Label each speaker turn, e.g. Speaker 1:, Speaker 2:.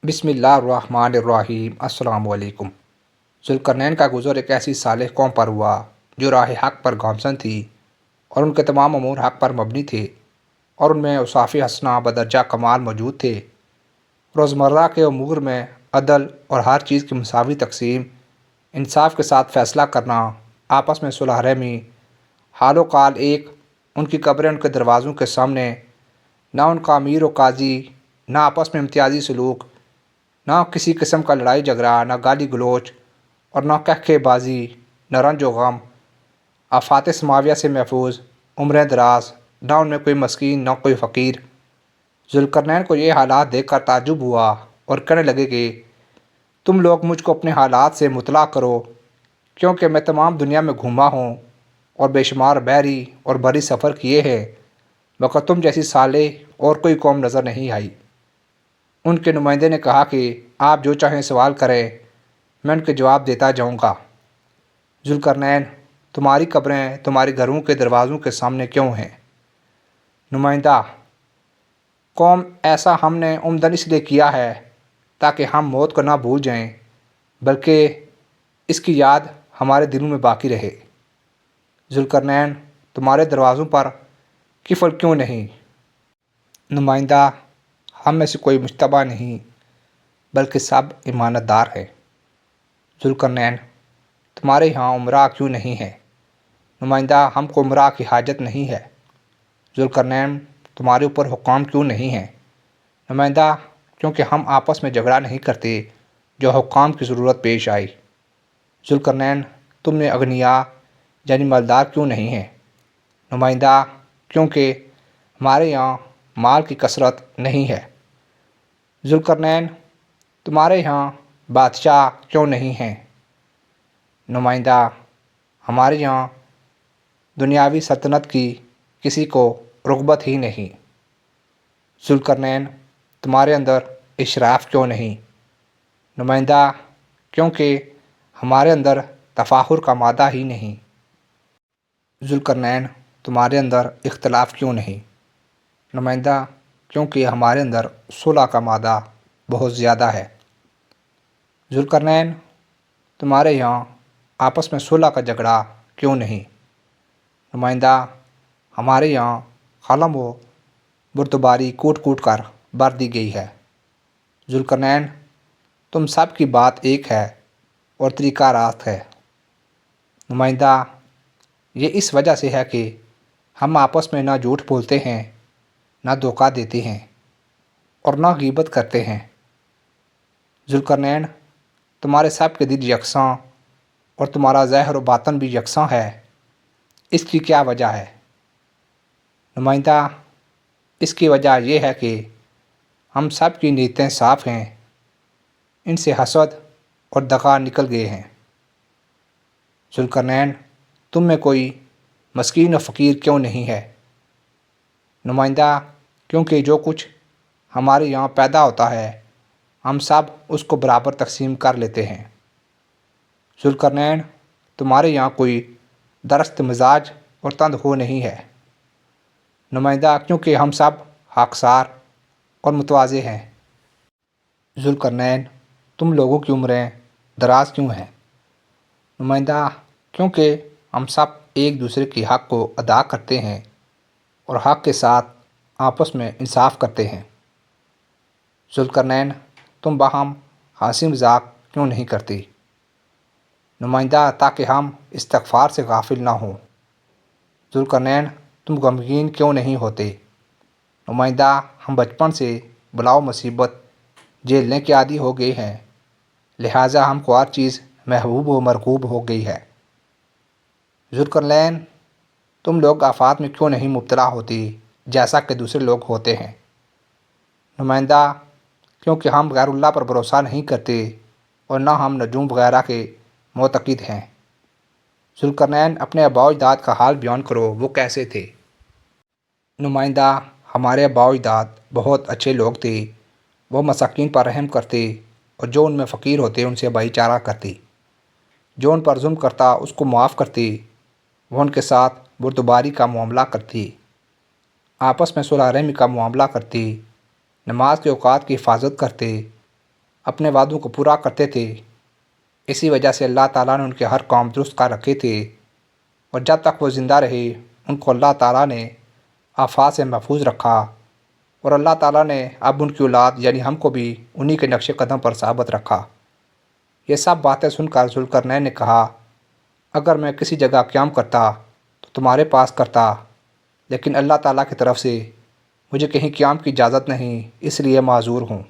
Speaker 1: بسم اللہ الرحمن الرحیم۔ السلام علیکم۔ ذوالقرنین کا گزر ایک ایسی صالح قوم پر ہوا جو راہ حق پر گامزن تھی اور ان کے تمام امور حق پر مبنی تھے اور ان میں اوصاف حسنہ بدرجہ کمال موجود تھے۔ روزمرہ کے امور میں عدل اور ہر چیز کی مساوی تقسیم، انصاف کے ساتھ فیصلہ کرنا، آپس میں صلح رحمی، حال و قال ایک، ان کی قبریں ان کے دروازوں کے سامنے، نہ ان کا امیر و قاضی، نہ آپس میں امتیازی سلوک، نہ کسی قسم کا لڑائی جھگڑا، نہ گالی گلوچ اور نہ کہکھے بازی، نہ رنج و غم، آفات سماویہ سے محفوظ، عمریں دراز، نہ ان میں کوئی مسکین نہ کوئی فقیر۔ ذوالقرنین کو یہ حالات دیکھ کر تعجب ہوا اور کہنے لگے کہ تم لوگ مجھ کو اپنے حالات سے مطلع کرو، کیونکہ میں تمام دنیا میں گھوما ہوں اور بے شمار بحری اور بری سفر کیے ہیں، مگر تم جیسی صالح اور کوئی قوم نظر نہیں آئی۔ ان کے نمائندے نے کہا کہ آپ جو چاہیں سوال کریں، میں ان کے جواب دیتا جاؤں گا۔ ذوالقرنین، تمہاری قبریں تمہارے گھروں کے دروازوں کے سامنے کیوں ہیں؟ نمائندہ: قوم، ایسا ہم نے عمدن اس لیے کیا ہے تاکہ ہم موت کو نہ بھول جائیں، بلکہ اس کی یاد ہمارے دلوں میں باقی رہے۔ ذوالقرنین، تمہارے دروازوں پر قفل کیوں نہیں؟ نمائندہ: ہم میں سے کوئی مشتبہ نہیں، بلکہ سب امانت دار ہیں۔ ذوالقرنین: تمہارے یہاں امراء کیوں نہیں ہیں؟ نمائندہ: ہم کو امراء کی حاجت نہیں ہے۔ ذوالقرنین: تمہارے اوپر حکام کیوں نہیں ہیں؟ نمائندہ: کیونکہ ہم آپس میں جھگڑا نہیں کرتے جو حکام کی ضرورت پیش آئی۔ ذوالقرنین: تم میں اغنیاء یعنی مالدار کیوں نہیں ہیں؟ نمائندہ: کیونکہ ہمارے یہاں مال کی کثرت نہیں ہے۔ ذوالقرنین: تمہارے یہاں بادشاہ کیوں نہیں ہیں؟ نمائندہ: ہمارے یہاں دنیاوی سلطنت کی کسی کو رغبت ہی نہیں۔ ذوالقرنین: تمہارے اندر اشراف کیوں نہیں؟ نمائندہ: کیونکہ ہمارے اندر تفاخر کا مادہ ہی نہیں۔ ذوالقرنین: تمہارے اندر اختلاف کیوں نہیں؟ نمائندہ: کیونکہ ہمارے اندر صلح کا مادہ بہت زیادہ ہے۔ ذوالقرنین: تمہارے یہاں آپس میں صلح کا جھگڑا کیوں نہیں؟ نمائندہ: ہمارے یہاں قلم و بردباری کوٹ کوٹ کر بر دی گئی ہے۔ ذوالقرنین: تم سب کی بات ایک ہے اور طریقہ راست ہے۔ نمائندہ: یہ اس وجہ سے ہے کہ ہم آپس میں نہ جھوٹ بولتے ہیں، نہ دھوکہ دیتے ہیں اور نہ غیبت کرتے ہیں۔ ذوالقرنین: تمہارے سب کے دل یکساں اور تمہارا ظاہر و باطن بھی یکساں ہے، اس کی کیا وجہ ہے؟ نمائندہ: اس کی وجہ یہ ہے کہ ہم سب کی نیتیں صاف ہیں، ان سے حسد اور دغا نکل گئے ہیں۔ ذوالقرنین: تم میں کوئی مسکین و فقیر کیوں نہیں ہے؟ نمائندہ: کیونکہ جو کچھ ہمارے یہاں پیدا ہوتا ہے ہم سب اس کو برابر تقسیم کر لیتے ہیں۔ ذوالقرنین: تمہارے یہاں کوئی درست مزاج اور تند ہو نہیں ہے۔ نمائندہ: کیونکہ ہم سب خاکسار اور متواضع ہیں۔ ذوالقرنین: تم لوگوں کی عمریں دراز کیوں ہیں؟ نمائندہ: کیونکہ ہم سب ایک دوسرے کے حق کو ادا کرتے ہیں اور حق کے ساتھ آپس میں انصاف کرتے ہیں۔ ذوالقرنین: تم باہم ہنسی مذاق کیوں نہیں کرتی؟ نمائندہ: تاکہ ہم استغفار سے غافل نہ ہوں۔ ذوالقرنین: تم غمگین کیوں نہیں ہوتے؟ نمائندہ: ہم بچپن سے بلا و مصیبت جھیلنے کے عادی ہو گئے ہیں، لہٰذا ہم کو ہر چیز محبوب و مرغوب ہو گئی ہے۔ ذوالقرنین: تم لوگ آفات میں کیوں نہیں مبتلا ہوتی جیسا کہ دوسرے لوگ ہوتے ہیں؟ نمائندہ: کیونکہ ہم غیر اللہ پر بھروسہ نہیں کرتے اور نہ ہم نجوم وغیرہ کے معتقد ہیں۔ ذوالقرنین: اپنے آباء و اجداد کا حال بیان کرو، وہ کیسے تھے؟ نمائندہ: ہمارے آباء و اجداد بہت اچھے لوگ تھے، وہ مساکین پر رحم کرتے اور جو ان میں فقیر ہوتے ان سے بھائی چارہ کرتے، جو ان پر ظلم کرتا اس کو معاف کرتے، وہ ان کے ساتھ بردباری کا معاملہ کرتے، آپس میں صلح رحمی کا معاملہ کرتے، نماز کے اوقات کی حفاظت کرتے اپنے وعدوں کو پورا کرتے تھے۔ اسی وجہ سے اللہ تعالیٰ نے ان کے ہر کام درست کر رکھے تھے، اور جب تک وہ زندہ رہے ان کو اللہ تعالیٰ نے آفات سے محفوظ رکھا، اور اللہ تعالیٰ نے اب ان کی اولاد یعنی ہم کو بھی انہی کے نقش قدم پر ثابت رکھا۔ یہ سب باتیں سن کر ذوالقرنین نے کہا، اگر میں کسی جگہ قیام کرتا تو تمہارے پاس کرتا، لیکن اللہ تعالیٰ کی طرف سے مجھے کہیں قیام کی اجازت نہیں، اس لیے معذور ہوں۔